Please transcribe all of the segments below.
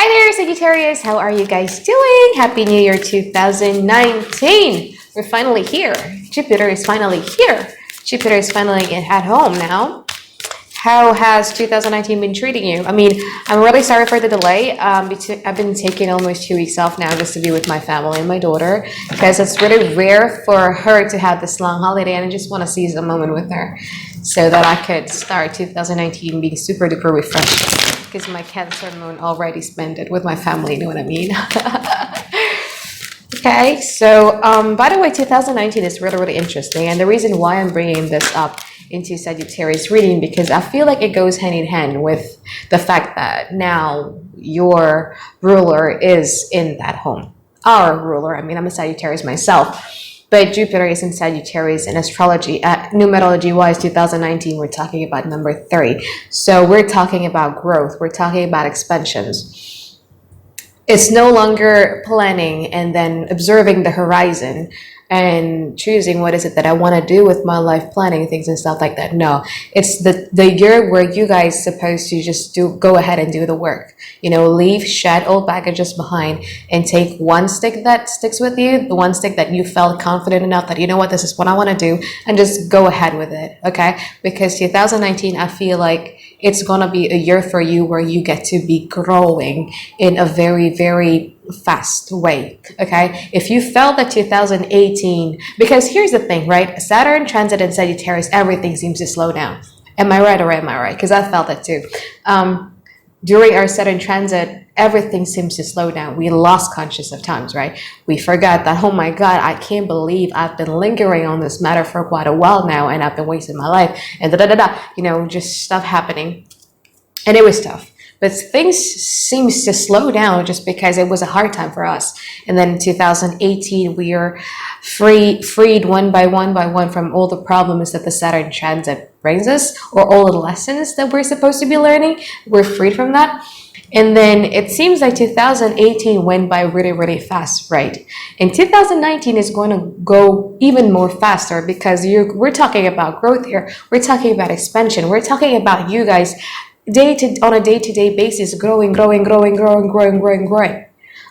Hi there, Sagittarius. How are you guys doing? Happy New Year 2019. We're finally here. Jupiter is finally here. Jupiter is finally at home now. How has 2019 been treating you? I mean, I'm really sorry for the delay. I've been taking almost 2 weeks off now just to be with my family and my daughter because it's really rare for her to have this long holiday, and I just want to seize a moment with her so that I could start 2019 being super duper refreshed because my Cancer moon already spent it with my family, you know what I mean? Okay, so by the way, 2019 is really interesting, and the reason why I'm bringing this up into Sagittarius reading because I feel like it goes hand in hand with the fact that now your ruler is in that home. Our ruler, I mean, I'm a Sagittarius myself, but Jupiter is in Sagittarius in astrology. Numerology wise, 2019, we're talking about number 3. So we're talking about growth. We're talking about expansions. It's no longer planning and then observing the horizon and choosing what is it that I want to do with my life, planning things and stuff like that. No, it's the year where you guys supposed to just go ahead and do the work. You know, leave, shed old baggages behind and take one stick that sticks with you, the one stick that you felt confident enough that, you know what, this is what I want to do, and just go ahead with it, okay? Because 2019, I feel like it's going to be a year for you where you get to be growing in a very, very fast way, okay? If you felt that 2018, because here's the thing, right? Saturn transit in Sagittarius, everything seems to slow down. Am I right or am I right? Because I felt that too. During our Saturn transit, everything seems to slow down. We lost conscious of times, right? We forgot that, oh my God, I can't believe I've been lingering on this matter for quite a while now and I've been wasting my life and you know, just stuff happening. And it was tough. But things seems to slow down just because it was a hard time for us. And then in 2018, we are freed one by one from all the problems that the Saturn transit brings us, or all the lessons that we're supposed to be learning. We're freed from that. And then it seems like 2018 went by really, really fast, right? And 2019 is going to go even more faster because we're talking about growth here. We're talking about expansion. We're talking about you guys on a day-to-day basis, growing.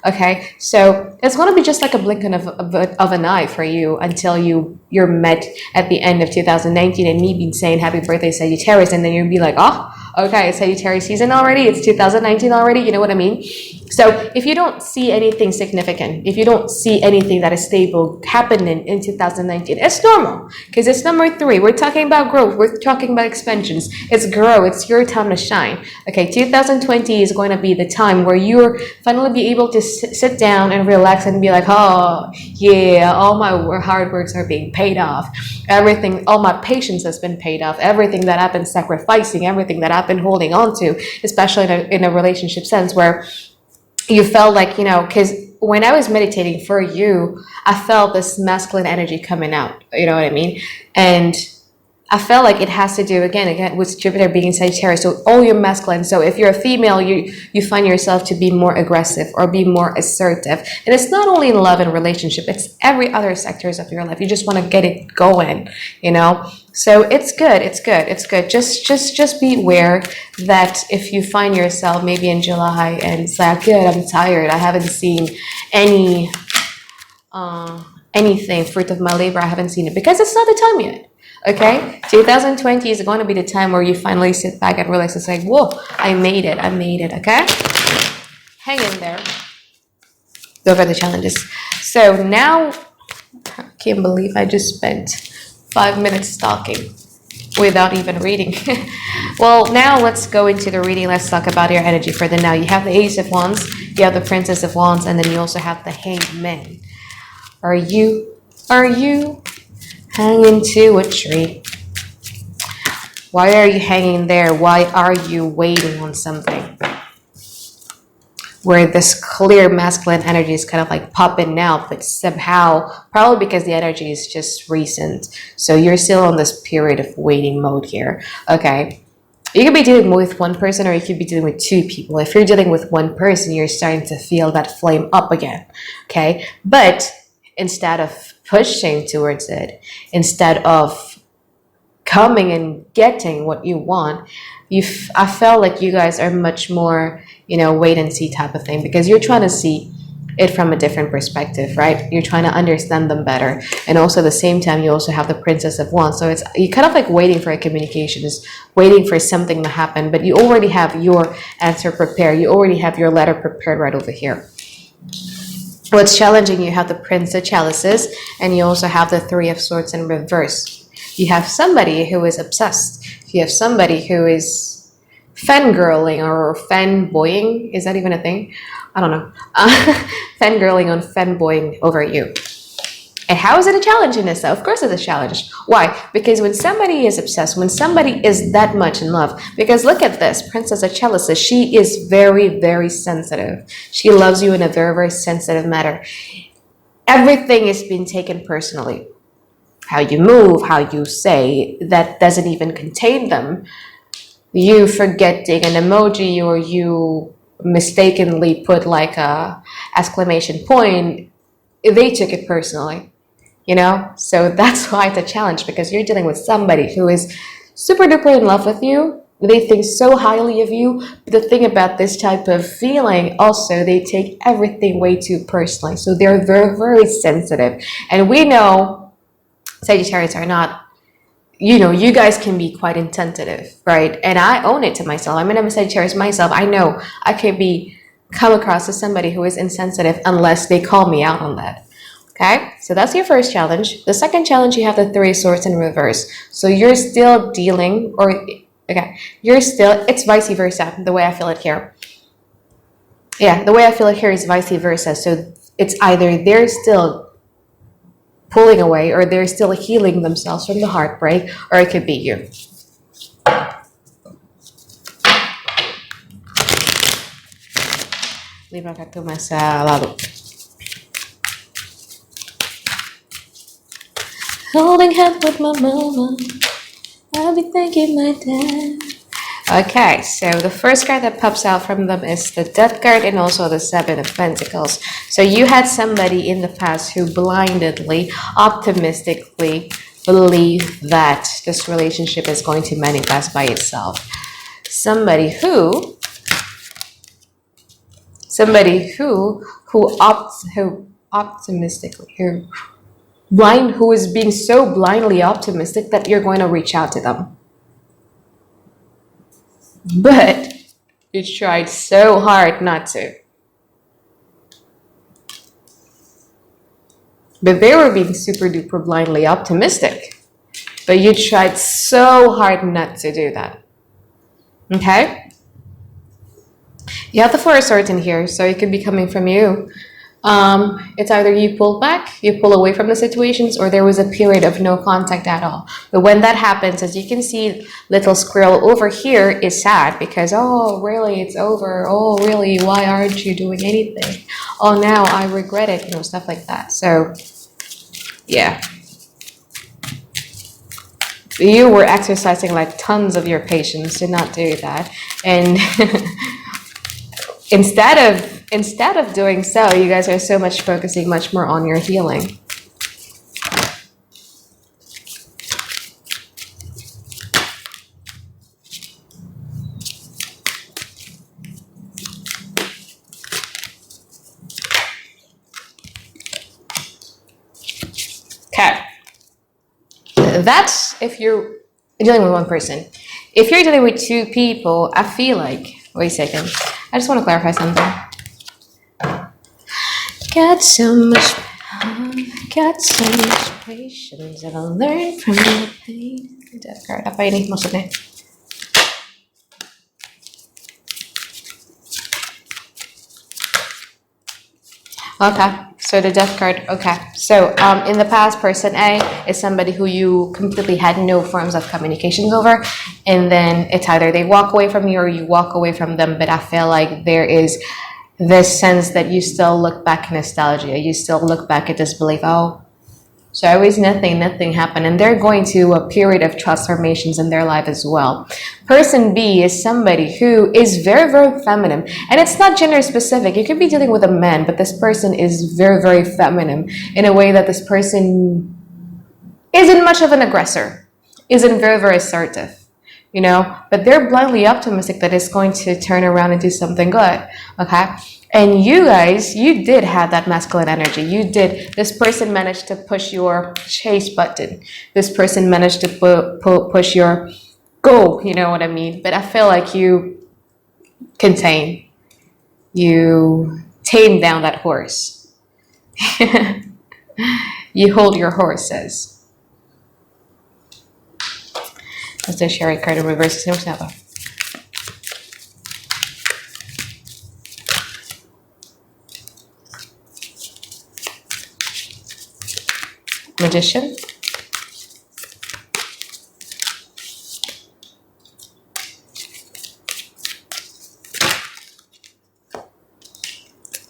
Okay, so it's going to be just like a blink of an eye for you until you're met at the end of 2019 and me being saying happy birthday Sagittarius, and then you'll be like, oh, okay, it's Sagittarius season already, it's 2019 already, you know what I mean? So if you don't see anything significant, if you don't see anything that is stable happening in 2019, it's normal because it's number 3. We're talking about growth, we're talking about expansions. It's grow, it's your time to shine. Okay, 2020 is going to be the time where you're finally be able to sit down and relax and be like, oh yeah, all my hard works are being paid off. Everything, all my patience has been paid off. Everything that I've been sacrificing, everything that I've been holding on to, especially in a relationship sense where you felt like, you know, because when I was meditating for you, I felt this masculine energy coming out, you know what I mean? And I felt like it has to do again with Jupiter being in Sagittarius, so all your masculine. So if you're a female, you find yourself to be more aggressive or be more assertive, and it's not only in love and relationship; it's every other sectors of your life. You just want to get it going, you know. So it's good. Just be aware that if you find yourself maybe in July and it's like, good, I'm tired. I haven't seen anything fruit of my labor. I haven't seen it because it's not the time yet. Okay, 2020 is going to be the time where you finally sit back and realize it's like, whoa, I made it, okay? Hang in there. Those are the challenges. So now, I can't believe I just spent 5 minutes talking without even reading. Well, now let's go into the reading. Let's talk about your energy for the now. You have the Ace of Wands, you have the Princess of Wands, and then you also have the Hanged Man. Are you hanging to a tree? Why are you hanging there? Why are you waiting on something? Where this clear masculine energy is kind of like popping out, but somehow, probably because the energy is just recent. So you're still on this period of waiting mode here. Okay. You could be dealing with one person or you could be dealing with 2 people. If you're dealing with one person, you're starting to feel that flame up again. Okay. But instead of pushing towards it, instead of coming and getting what you want, I felt like you guys are much more, wait and see type of thing, because you're trying to see it from a different perspective, right? You're trying to understand them better. And also at the same time, you also have the Princess of Wands. So you kind of like waiting for a communication, is waiting for something to happen, but you already have your answer prepared. You already have your letter prepared right over here. What's challenging, you have the Prince of Chalices, and you also have the Three of Swords in reverse. You have somebody who is obsessed. You have somebody who is fangirling or fanboying. Is that even a thing? I don't know. Fangirling on fanboying over you. And how is it a challenge in this? Of course it's a challenge. Why? Because when somebody is obsessed, when somebody is that much in love, because look at this, Princess of Chalices, she is very, very sensitive. She loves you in a very, very sensitive manner. Everything is being taken personally. How you move, how you say, that doesn't even contain them. You forgetting an emoji, or you mistakenly put like a exclamation point, they took it personally. So that's why it's a challenge, because you're dealing with somebody who is super duper in love with you. They think so highly of you. But the thing about this type of feeling, also, they take everything way too personally. So they're very, very sensitive. And we know Sagittarius are not, you guys can be quite insensitive, right? And I own it to myself. I'm a Sagittarius myself. I know I could come across as somebody who is insensitive unless they call me out on that. Okay, so that's your first challenge. The second challenge, you have the Three of Swords in reverse. So you're still dealing, it's vice versa, the way I feel it here. Yeah, the way I feel it here is vice versa. So it's either they're still pulling away, or they're still healing themselves from the heartbreak, or it could be you. Lima kartu masa lalu. Holding hands with my mama, I'll be thanking my dad. Okay, so the first card that pops out from them is the Death card, and also the Seven of Pentacles. So you had somebody in the past who blindly, optimistically believed that this relationship is going to manifest by itself. Somebody who is being so blindly optimistic that you're going to reach out to them. But you tried so hard not to. But they were being super duper blindly optimistic. But you tried so hard not to do that. Okay? You have the Four of Swords in here, so it could be coming from you. It's either you pull back, you pull away from the situations, or there was a period of no contact at all. But when that happens, as you can see, little squirrel over here is sad because, oh, really, it's over. Oh, really, why aren't you doing anything? Oh, now I regret it, stuff like that. So, yeah. You were exercising like tons of your patience to not do that. And Instead of doing so, you guys are so much focusing much more on your healing. Okay. That's if you're dealing with one person. If you're dealing with two people, I feel like, wait a second, I just want to clarify something. Got so much patience that I learned from the pain. Death card. Apa ini maksudnya? Okay, so the Death card. Okay, so in the past, person A is somebody who you completely had no forms of communications over, and then it's either they walk away from you or you walk away from them. But I feel like there is this sense that you still look back in nostalgia. You still look back at this belief, oh, so always nothing happened. And they're going to a period of transformations in their life as well. Person B is somebody who is very, very feminine. And it's not gender specific. You could be dealing with a man, but this person is very, very feminine in a way that this person isn't much of an aggressor. isn't very, very assertive, you know, but they're blindly optimistic that it's going to turn around and do something good. Okay. And you guys, you did have that masculine energy. You did. This person managed to push your chase button. This person managed to push your go, you know what I mean? But I feel like you contain, you tame down that horse. You hold your horses. That's the Sherry card in reverse. Never. Magician.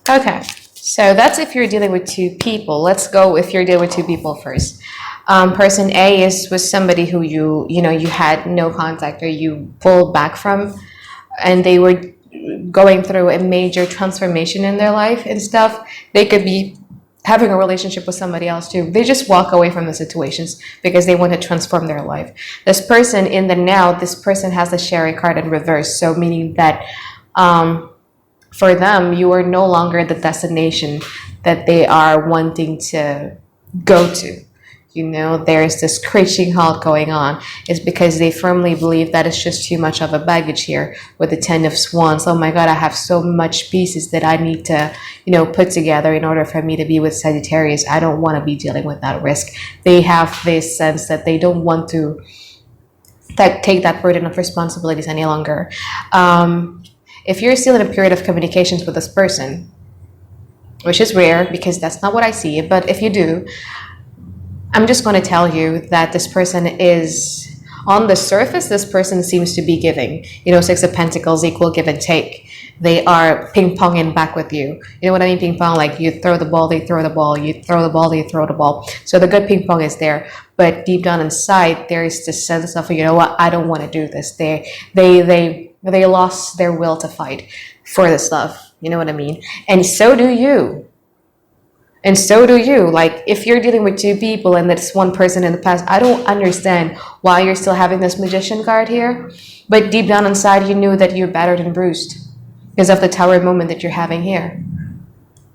Okay, so that's if you're dealing with two people. Let's go if you're dealing with two people first. Person A was somebody who you had no contact or you pulled back from, and they were going through a major transformation in their life and stuff. They could be having a relationship with somebody else too. They just walk away from the situations because they want to transform their life. This person in the now, this person has the Sherry card in reverse, so meaning that for them, you are no longer the destination that they are wanting to go to. You know, there's this screeching halt going on. It's because they firmly believe that it's just too much of a baggage here with the 10 of Swands. Oh my God, I have so much pieces that I need to, put together in order for me to be with Sagittarius. I don't want to be dealing with that risk. They have this sense that they don't want to take that burden of responsibilities any longer. If you're still in a period of communications with this person, which is rare because that's not what I see, but if you do, I'm just going to tell you that this person is, on the surface, this person seems to be giving. Six of Pentacles equal give and take. They are ping-ponging back with you. You know what I mean? Ping-pong, like you throw the ball, they throw the ball. You throw the ball, they throw the ball. So the good ping-pong is there. But deep down inside, there is this sense of, you know what, I don't want to do this. They lost their will to fight for this love. You know what I mean? And so do you. And so do you. Like, if you're dealing with two people and that's one person in the past, I don't understand why you're still having this Magician card here. But deep down inside, you knew that you're battered and bruised because of the Tower moment that you're having here.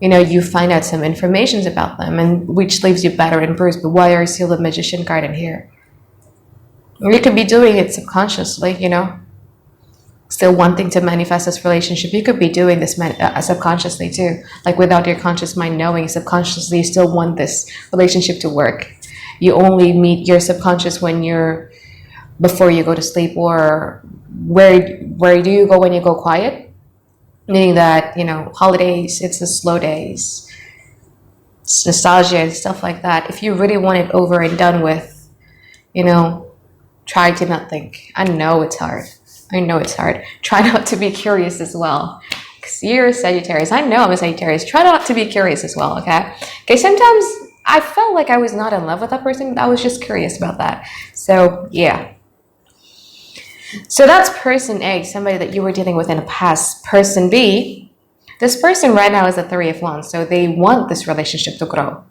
You find out some information about them, and which leaves you battered and bruised. But why are you still the Magician card in here? You could be doing it subconsciously, still wanting to manifest this relationship. You could be doing this subconsciously too, like without your conscious mind knowing. Subconsciously, you still want this relationship to work. You only meet your subconscious before you go to sleep, or where do you go when you go quiet? Meaning that, holidays, it's the slow days, it's nostalgia and stuff like that. If you really want it over and done with, try to not think. I know it's hard. Try not to be curious as well. Because you're a Sagittarius. I know I'm a Sagittarius. Try not to be curious as well, okay? Okay, sometimes I felt like I was not in love with that person. I was just curious about that. So, yeah. So that's person A, somebody that you were dealing with in the past. Person B, this person right now is the Three of Wands. So they want this relationship to grow.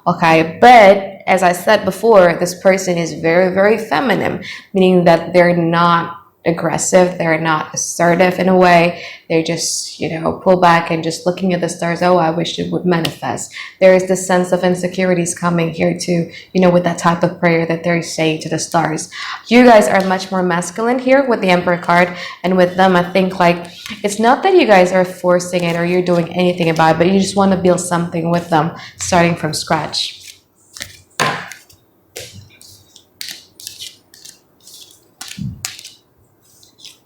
Okay, but as I said before, this person is very, very feminine, meaning that they're not aggressive, they're not assertive in a way. They just, pull back and just looking at the stars. Oh, I wish it would manifest. There is this sense of insecurities coming here too, with that type of prayer that they're saying to the stars. You guys are much more masculine here with the Emperor card, and with them, I think like it's not that you guys are forcing it or you're doing anything about it, but you just want to build something with them, starting from scratch.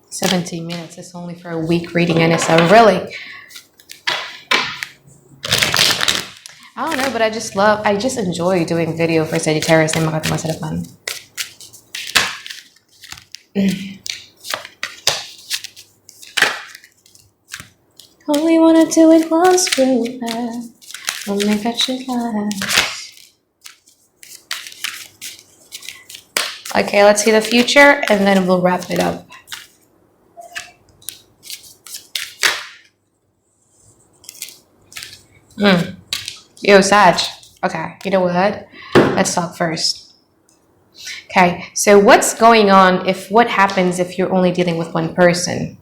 17 minutes is only for a week reading, and it's a really, I don't know, but I just enjoy doing video for Sagittarius. Ay makatama only wanna do it once real bad. I'll make that shit last. Okay, let's see the future and then we'll wrap it up. Yo, Sag. Okay, you know what? Let's talk first. Okay, so what's going on what happens if you're only dealing with one person?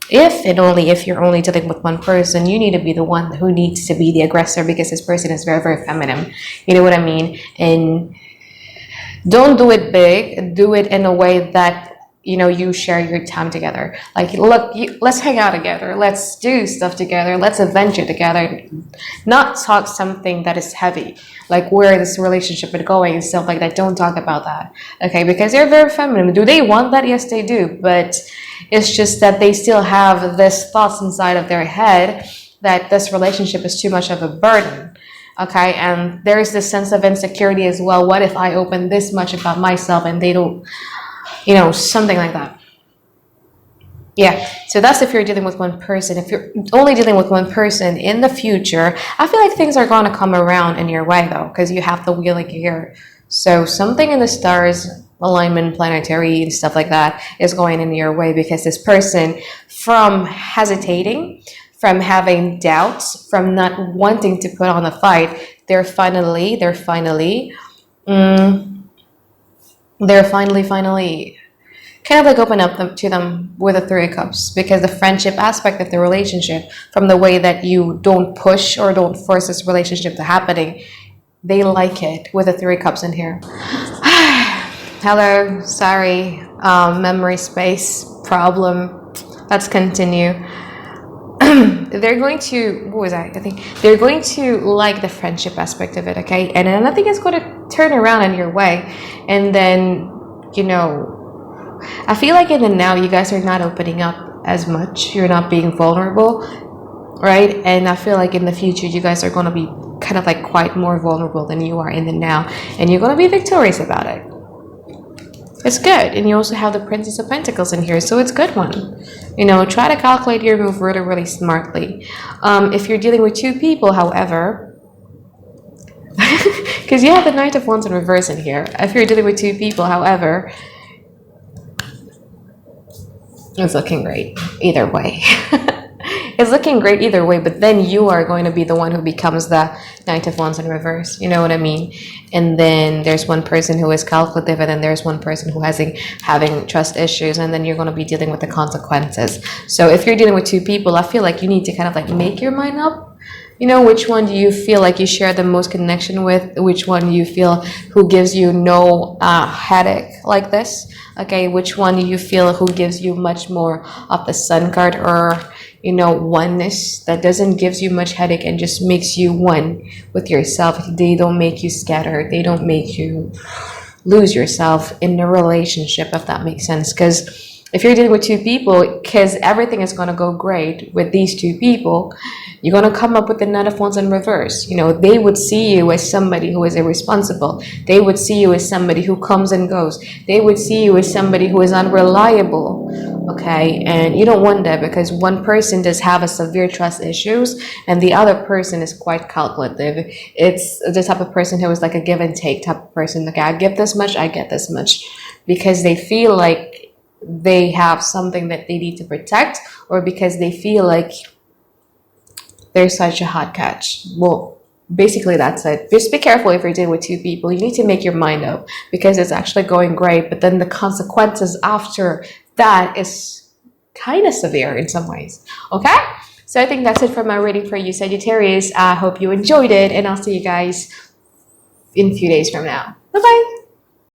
If and only if you're only dealing with one person, you need to be the one who needs to be the aggressor, because this person is very, very feminine. You know what I mean? And don't do it big. Do it in a way that you share your time together. Like, look, let's hang out together. Let's do stuff together. Let's adventure together. Not talk something that is heavy, like where this relationship is going and stuff like that. Don't talk about that, okay? Because they're very feminine. Do they want that? Yes, they do. But it's just that they still have this thoughts inside of their head that this relationship is too much of a burden. Okay, and there's this sense of insecurity as well. What if I open this much about myself and they don't, something like that. Yeah, so that's if you're dealing with one person. If you're only dealing with one person in the future, I feel like things are going to come around in your way, though, because you have the wheel here. So something in the stars, alignment, planetary, and stuff like that is going in your way, because this person, from hesitating, from having doubts, from not wanting to put on a fight, they're finally kind of like open up to them with a Three of Cups, because the friendship aspect of the relationship, from the way that you don't push or don't force this relationship to happening, they like it with the Three of Cups in here. Hello, sorry, memory space problem. Let's continue. They're going to, what was I think they're going to like the friendship aspect of it, okay? And then nothing is going to turn around in your way. And then, I feel like in the now, you guys are not opening up as much. You're not being vulnerable, right? And I feel like in the future, you guys are going to be kind of like quite more vulnerable than you are in the now. And you're going to be victorious about it. It's good. And you also have the Princess of Pentacles in here, so it's a good one. Try to calculate your move really, really smartly. If you're dealing with two people, however, because you have the Knight of Wands in reverse in here. If you're dealing with two people, however, it's looking great either way. It's looking great either way, but then you are going to be the one who becomes the Knight of Wands in reverse. You know what I mean? And then there's one person who is calculative, and then there's one person who is having trust issues, and then you're going to be dealing with the consequences. So if you're dealing with two people, I feel like you need to kind of like make your mind up. Which one do you feel like you share the most connection with? Which one you feel who gives you no headache like this? Okay, which one do you feel who gives you much more of the Sun card, or oneness that doesn't gives you much headache and just makes you one with yourself? They don't make you scattered. They don't make you lose yourself in a relationship, if that makes sense. Because if you're dealing with two people, because everything is going to go great with these two people, you're going to come up with the Knight of Wands in reverse. They would see you as somebody who is irresponsible. They would see you as somebody who comes and goes. They would see you as somebody who is unreliable. Okay, and you don't want that, because one person does have a severe trust issues and the other person is quite calculative. It's the type of person who is like a give and take type of person. Okay, I give this much, I get this much, because they feel like they have something that they need to protect, or because they feel like they're such a hot catch. Well, basically that's it. Just be careful if you're dealing with two people. You need to make your mind up, because it's actually going great, but then the consequences after that is kind of severe in some ways. Okay, so I think that's it for my reading for you, Sagittarius. I hope you enjoyed it, and I'll see you guys in a few days from now. Bye bye.